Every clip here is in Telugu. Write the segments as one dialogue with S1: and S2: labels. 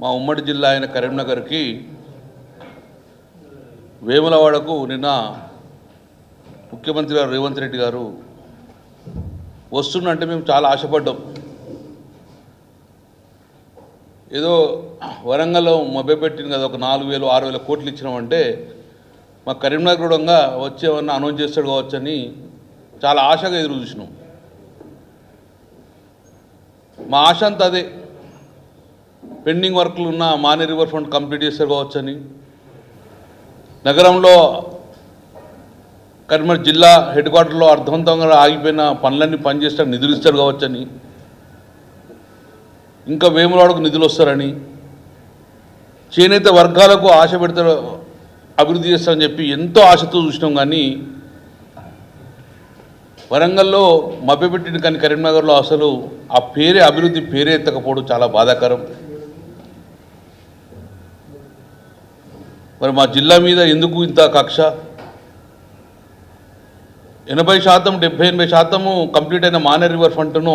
S1: మా ఉమ్మడి జిల్లా అయిన కరీంనగర్కి వేములవాడకు నిన్న ముఖ్యమంత్రి గారు రేవంత్ రెడ్డి గారు వస్తున్నంటే మేము చాలా ఆశపడ్డాం. ఏదో వరంగల్లో మొబ్బెట్టింది కదా, ఒక 4,000-6,000 కోట్లు ఇచ్చినామంటే మా కరీంనగర్ కూడా వచ్చేవన్నా అనౌన్స్ చేస్తాడు కావచ్చని చాలా ఆశగా ఎదురు చూసినాం. మా ఆశ అంతా అదే, పెండింగ్ వర్క్లు ఉన్న మానే రివర్ ఫ్రంట్ కంప్లీట్ చేస్తారు కావచ్చని, నగరంలో కరీంనగర్ జిల్లా హెడ్ క్వార్టర్లో అర్థవంతంగా ఆగిపోయిన పనులన్నీ పనిచేస్తాడు నిధులు ఇస్తారు కావచ్చని, ఇంకా వేములవాడకు నిధులు వస్తారని, చేనేత వర్గాలకు ఆశ పెడతారు అభివృద్ధి చేస్తారని చెప్పి ఎంతో ఆశతో చూసినాం. కానీ వరంగల్లో మభ్యపెట్టిన కానీ కరీంనగర్లో అసలు ఆ పేరే అభివృద్ధి పేరే ఎత్తకపోవడం చాలా బాధాకరం. మరి మా జిల్లా మీద ఎందుకు ఇంత కక్ష? 80%, 70-80% కంప్లీట్ అయిన మానే రివర్ ఫ్రంట్ను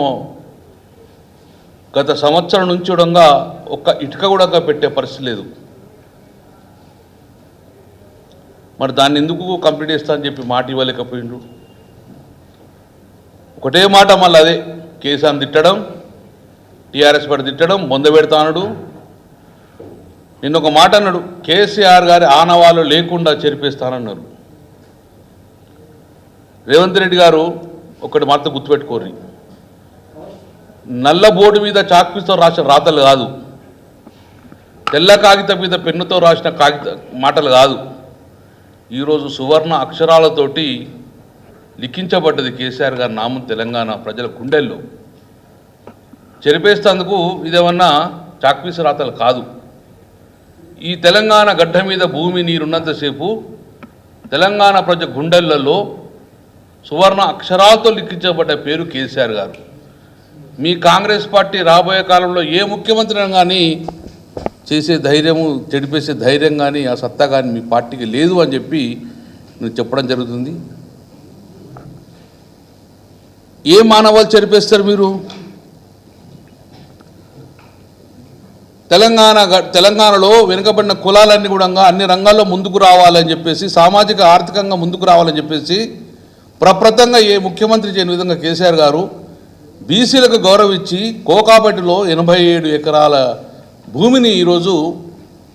S1: గత సంవత్సరం నుంచి చూడంగా ఒక్క ఇటుక కూడా పెట్టే పరిస్థితి లేదు. మరి దాన్ని ఎందుకు కంప్లీట్ చేస్తా అని చెప్పి మాట ఇవ్వలేకపోయిండ్రు. ఒకటే మాట, మళ్ళీ అదే కేసీఆర్ని తిట్టడం, టీఆర్ఎస్ పడి తిట్టడం, బొందబెడతానడు. నిన్న ఒక మాట అన్నాడు, కేసీఆర్ గారి ఆనవాళ్ళు లేకుండా చెరిపేస్తానన్నారు. రేవంత్ రెడ్డి గారు ఒకటి మాత్రం గుర్తుపెట్టుకోర్రి, నల్ల బోర్డు మీద చాక్పీస్తో రాసిన రాతలు కాదు, తెల్ల కాగితం మీద పెన్నుతో రాసిన మాటలు కాదు, ఈరోజు సువర్ణ అక్షరాలతోటి లిఖించబడ్డది కేసీఆర్ గారి నామం తెలంగాణ ప్రజల గుండెల్లో. చెరిపేస్తేందుకు ఇదేమన్నా చాక్పీస్ రాతలు కాదు. ఈ తెలంగాణ గడ్డ మీద భూమి నీరున్నంతసేపు తెలంగాణ ప్రజల గుండెలలో సువర్ణ అక్షరాలతో లిఖించబడ్డ పేరు కేసీఆర్ గారు. మీ కాంగ్రెస్ పార్టీ రాబోయే కాలంలో ఏ ముఖ్యమంత్రి కానీ చేసే ధైర్యము, చెడిపేసే ధైర్యం కానీ ఆ సత్తా కానీ మీ పార్టీకి లేదు అని చెప్పి నేను చెప్పడం జరుగుతుంది. ఏ మానవాళ్ళు చెరిపేస్తారు మీరు? తెలంగాణలో వెనుకబడిన కులాలన్నీ కూడా అన్ని రంగాల్లో ముందుకు రావాలని చెప్పేసి, సామాజిక ఆర్థికంగా ముందుకు రావాలని చెప్పేసి ప్రప్రథంగా ఏ ముఖ్యమంత్రి చేయని విధంగా కేసీఆర్ గారు బీసీలకు గౌరవించి కోకాపేటలో 87 ఎకరాల భూమిని ఈరోజు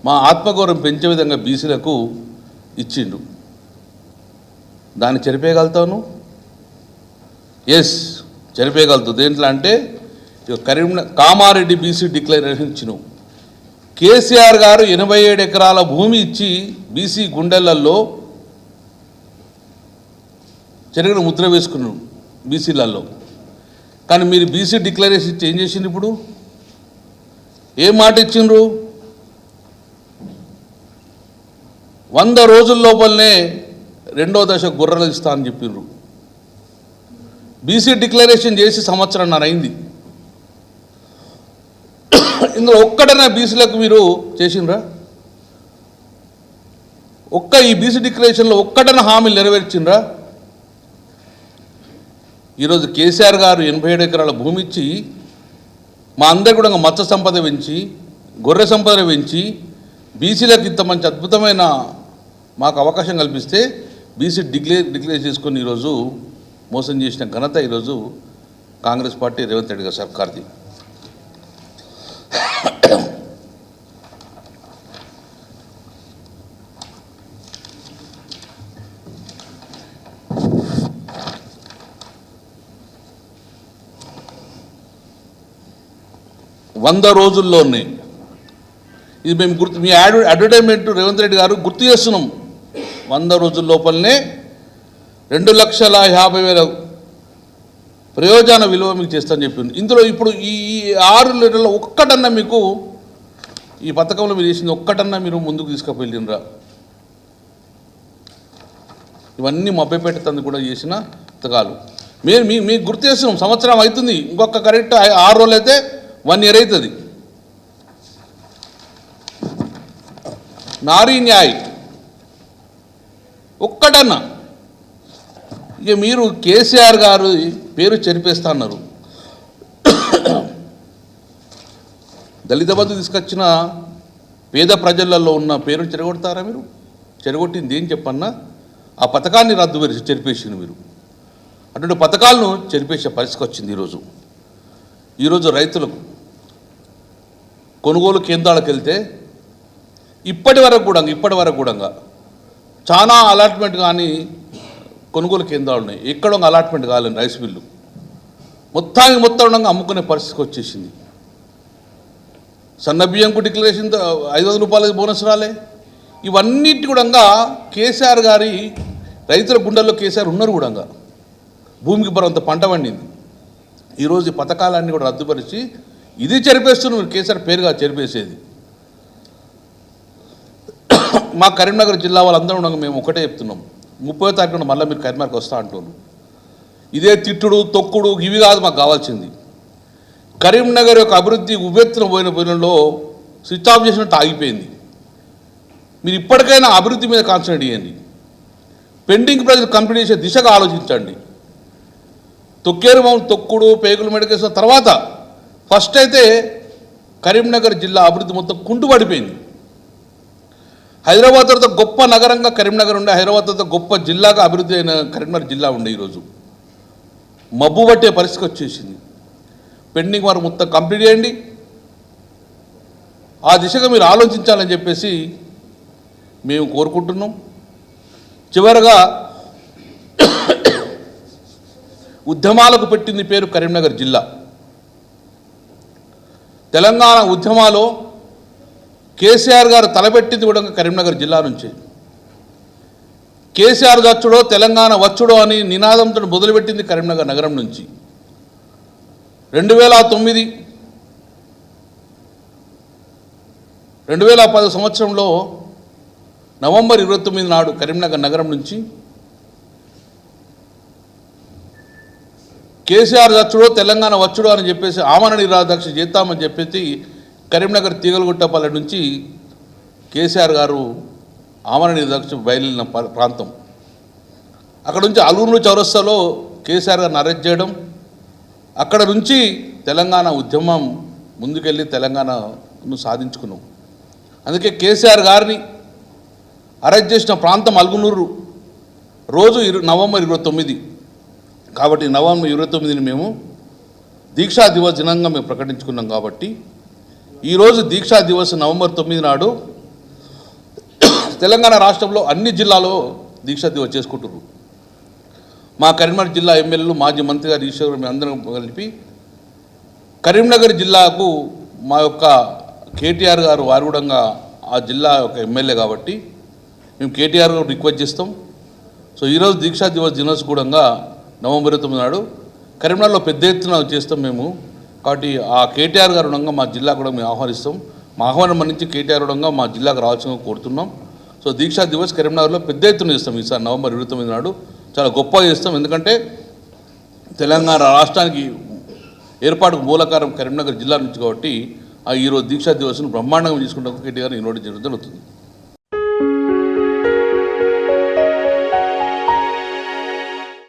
S1: మా ఆత్మగౌరవం పెంచే విధంగా బీసీలకు ఇచ్చిండు. దాన్ని చెరిపేయగలుగుతాను? ఎస్, చెరిపేయగలుగుతావు. దేంట్లో అంటే కామారెడ్డి బీసీ డిక్లరేషన్ ఇచ్చినావు. కేసీఆర్ గారు 87 ఎకరాల భూమి ఇచ్చి బీసీ గుండెలల్లో చెరిగిన ముద్ర వేసుకున్నాడు బీసీలలో. కానీ మీరు బీసీ డిక్లరేషన్ ఇచ్చి ఏం చేసిండ్రు? ఇప్పుడు ఏ మాట ఇచ్చిండ్రు? 100 రోజుల లోపలనే 2వ దశ గుర్రలు ఇస్తా అని చెప్పిండ్రు. బీసీ డిక్లరేషన్ చేసి సంవత్సరంన్నర అయింది. ఇందులో ఒక్కటైనా బీసీలకు మీరు చేసిండ్రా? ఈ బీసీ డిక్లరేషన్లో ఒక్కటైనా హామీలు నెరవేర్చిండ్రా? ఈరోజు కేసీఆర్ గారు 87 ఎకరాల భూమి ఇచ్చి మా అందరు కూడా మత్స్య సంపద పెంచి, గొర్రె సంపద పెంచి, బీసీలకు ఇంత మంచి అద్భుతమైన మాకు అవకాశం కల్పిస్తే బీసీ డిక్లేర్ చేసుకొని ఈరోజు మోసం చేసిన ఘనత ఈరోజు కాంగ్రెస్ పార్టీ రేవంత్ రెడ్డి గారి సర్కార్ది. వంద రోజుల్లోనే ఇది మేము మీ అడ్వర్టైజ్మెంట్ రేవంత్ రెడ్డి గారు గుర్తు చేస్తున్నాం. 100 రోజుల లోపలనే 2,50,000 ప్రయోజన విలువ మీకు చేస్తానని చెప్పింది. ఇందులో ఇప్పుడు ఈ 6 నెలల్లో ఒక్కటన్నా మీకు ఈ పథకంలో మీరు చేసింది ఒక్కటన్నా మీరు ముందుకు తీసుకుపోయిండ్రా? ఇవన్నీ మభ్యపెట్టేందుకు కూడా చేసిన పథకాలు మీకు గుర్తు చేస్తున్నాం. సంవత్సరం అవుతుంది, ఇంకొక కరెక్ట్ 6 రోజులు అయితే 1 year అవుతుంది. నారీ న్యాయ్ ఒక్కటన్నా. ఇక మీరు కేసీఆర్ గారు పేరు చెరిపేస్తా అన్నారు. దళిత బంధు తీసుకొచ్చిన పేద ప్రజలలో ఉన్న పేరును చెరగొడతారా మీరు? చెరగొట్టింది ఏం చెప్పన్నా? ఆ పథకాన్ని రద్దు చెరిపేసింది మీరు. అటువంటి పథకాలను చెరిపేసే పరిస్థితి వచ్చింది. ఈరోజు రైతులకు కొనుగోలు కేంద్రాలకు వెళ్తే ఇప్పటి వరకు కూడా చాలా అలాట్మెంట్ కానీ కొనుగోలు కేంద్రాలు ఉన్నాయి. ఎక్కడో అలాట్మెంట్ కాలేదు. రైస్ మిల్లు మొత్తం అమ్ముకునే పరిస్థితికి వచ్చేసింది. సన్న బియ్యంకు డిక్లరేషన్ 500 రూపాయల బోనస్ రాలే. ఇవన్నిటి కూడా కేసీఆర్ గారి రైతుల గుండెల్లో కేసీఆర్ ఉన్నారు కూడా. భూమికి పరంత పంట పండింది. ఈరోజు ఈ పథకాలన్నీ కూడా రద్దుపరిచి ఇది చెరిపేస్తున్నారు. కేసీఆర్ పేరుగా చెరిపేసేది. మా కరీంనగర్ జిల్లా వాళ్ళందరూ ఉండగా మేము ఒకటే చెప్తున్నాం, 30వ తారీఖున మళ్ళీ మీరు కరీంనగర్కి వస్తా అంటున్నారు. ఇదే తిట్టుడు తొక్కుడు ఇవి కాదు మాకు కావాల్సింది. కరీంనగర్ యొక్క అభివృద్ధి ఉవ్వెత్తున పోయినలో స్విచ్ ఆఫ్ చేసినట్టు ఆగిపోయింది. మీరు ఇప్పటికైనా అభివృద్ధి మీద కాన్సన్ట్రేట్ చేయండి. పెండింగ్ ప్రాజెక్ట్ కంప్లీట్ చేసే దిశగా ఆలోచించండి. తొక్కుడు పేగులు మెడకేసిన తర్వాత ఫస్ట్ అయితే కరీంనగర్ జిల్లా అభివృద్ధి మొత్తం కుంటుపడిపోయింది. హైదరాబాద్ తర్వాత గొప్ప నగరంగా కరీంనగర్ ఉండే, హైదరాబాద్ తర్వాత గొప్ప జిల్లాగా అభివృద్ధి అయిన కరీంనగర్ జిల్లా ఉండే ఈరోజు మబ్బు పట్టే పరిస్థితి వచ్చేసింది. పెండింగ్ వారు మొత్తం కంప్లీట్ చేయండి. ఆ దిశగా మీరు ఆలోచించాలని చెప్పేసి మేము కోరుకుంటున్నాం. చివరగా ఉద్యమాలకు పెట్టింది పేరు కరీంనగర్ జిల్లా. తెలంగాణ ఉద్యమాలో కేసీఆర్ గారు తలపెట్టింది కూడా కరీంనగర్ జిల్లా నుంచి. కేసీఆర్ వచ్చుడో తెలంగాణ వచ్చుడో అని నినాదంతో మొదలుపెట్టింది కరీంనగర్ నగరం నుంచి. 2010 సంవత్సరంలో నవంబర్ 29 నాడు కరీంనగర్ నగరం నుంచి కేసీఆర్ వచ్చుడో తెలంగాణ వచ్చుడో అని చెప్పేసి ఆమరణ నిరాదీక్ష చేద్దామని చెప్పేసి కరీంనగర్ తీగలగుట్టపల్లి నుంచి కేసీఆర్ గారు ఆమరణ నిరాదీక్ష బయలుదేరిన ప్రాంతం. అక్కడ నుంచి అలూరు చౌరస్తాలో కేసీఆర్ గారిని అరెస్ట్ చేయడం, అక్కడ నుంచి తెలంగాణ ఉద్యమం ముందుకెళ్ళి తెలంగాణను సాధించుకున్నాం. అందుకే కేసీఆర్ గారిని అరెస్ట్ చేసిన ప్రాంతం అల్గునూరు. రోజు నవంబర్ 29. కాబట్టి నవంబర్ 29ని మేము దీక్షా దివస్ దినంగా మేము ప్రకటించుకున్నాం. కాబట్టి ఈరోజు దీక్షా దివస్ నవంబర్ 9 నాడు తెలంగాణ రాష్ట్రంలో అన్ని జిల్లాలో దీక్షా దివస్ చేసుకుంటున్నారు. మా కరీంనగర్ జిల్లా ఎమ్మెల్యేలు, మాజీ మంత్రి గారు ఈశ్వర్ మేము అందరం కలిపి కరీంనగర్ జిల్లాకు మా యొక్క కేటీఆర్ గారు వారు కూడా ఆ జిల్లా యొక్క ఎమ్మెల్యే కాబట్టి మేము కేటీఆర్ గారు రిక్వెస్ట్ చేస్తాం. సో ఈరోజు దీక్షా దివస్ దినోత్సవం కూడా నవంబర్ 29 నాడు కరీంనగర్లో పెద్ద ఎత్తున చేస్తాం మేము. కాబట్టి ఆ కేటీఆర్ గారు ఉండగా మా జిల్లా కూడా మేము ఆహ్వానిస్తాం. మా ఆహ్వానం మన్నించి కేటీఆర్ ఉండగా మా జిల్లాకు రావాల్సిందిగా కోరుతున్నాం. సో దీక్షా దివస్ కరీంనగర్లో పెద్ద ఎత్తున చేస్తాం. ఈసారి నవంబర్ 29 నాడు చాలా గొప్పగా చేస్తాం. ఎందుకంటే తెలంగాణ రాష్ట్రానికి ఏర్పాటుకు మూలకారం కరీంనగర్ జిల్లా నుంచి కాబట్టి ఈరోజు దీక్షా దివస్ను బ్రహ్మాండంగా తీసుకుంటాం. కేటీఆర్ ఈరోజు జరుగుతుంది.